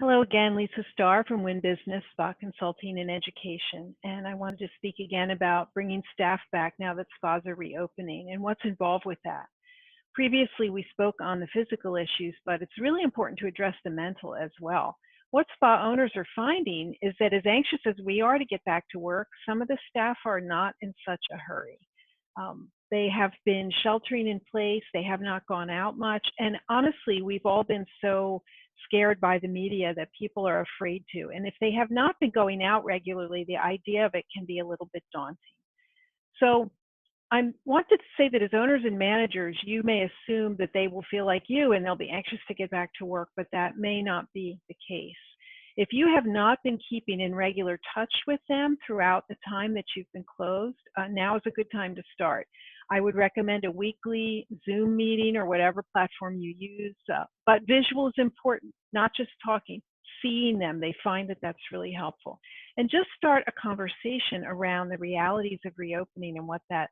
Hello again, Lisa Starr from Wynne Business, Spa Consulting and Education. And I wanted to speak again about bringing staff back now that spas are reopening and what's involved with that. Previously, we spoke on the physical issues, but it's really important to address the mental as well. What spa owners are finding is that as anxious as we are to get back to work, some of the staff are not in such a hurry. They have been sheltering in place, they have not gone out much, and honestly, we've all been so scared by the media that people are afraid to. And if they have not been going out regularly, the idea of it can be a little bit daunting. So I wanted to say that as owners and managers, you may assume that they will feel like you and they'll be anxious to get back to work, but that may not be the case. If you have not been keeping in regular touch with them throughout the time that you've been closed, now is a good time to start. I would recommend a weekly Zoom meeting or whatever platform you use, but visual is important, not just talking, seeing them. They find that that's really helpful. And just start a conversation around the realities of reopening and what that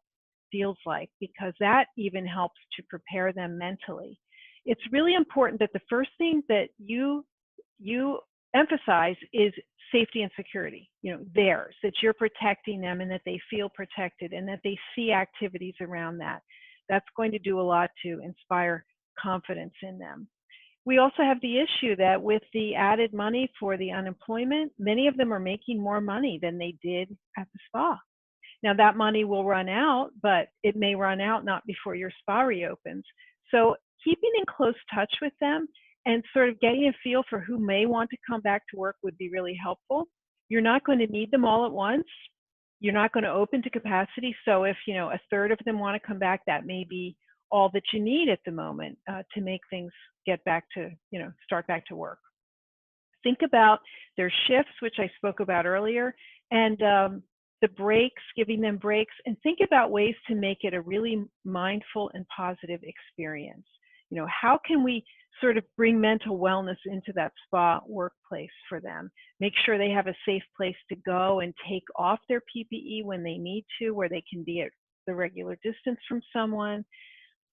feels like, because that even helps to prepare them mentally. It's really important that the first thing that you emphasize is safety and security, theirs, that you're protecting them and that they feel protected and that they see activities around that. That's going to do a lot to inspire confidence in them. We also have the issue that with the added money for the unemployment, many of them are making more money than they did at the spa. Now that money will run out, but it may run out not before your spa reopens. So keeping in close touch with them and sort of getting a feel for who may want to come back to work would be really helpful. You're not going to need them all at once. You're not going to open to capacity. So if a third of them want to come back, that may be all that you need at the moment to make things get back to, start back to work. Think about their shifts, which I spoke about earlier, and the breaks, giving them breaks, and think about ways to make it a really mindful and positive experience. How can we sort of bring mental wellness into that spa workplace for them? Make sure they have a safe place to go and take off their PPE when they need to, where they can be at the regular distance from someone.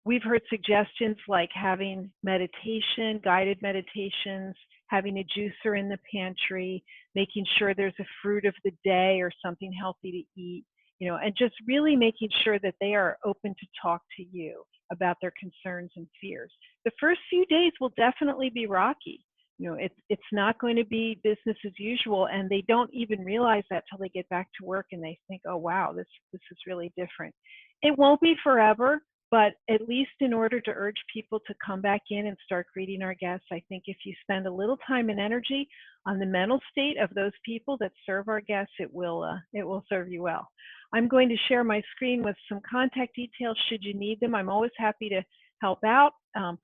We've heard suggestions like having meditation, guided meditations, having a juicer in the pantry, making sure there's a fruit of the day or something healthy to eat, and just really making sure that they are open to talk to you about their concerns and fears. The first few days will definitely be rocky. It's not going to be business as usual, and they don't even realize that till they get back to work and they think, oh wow, this is really different. It won't be forever, but at least in order to urge people to come back in and start greeting our guests, I think if you spend a little time and energy on the mental state of those people that serve our guests, it will serve you well. I'm going to share my screen with some contact details should you need them. I'm always happy to help out.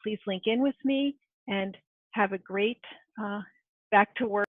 Please link in with me and have a great back to work.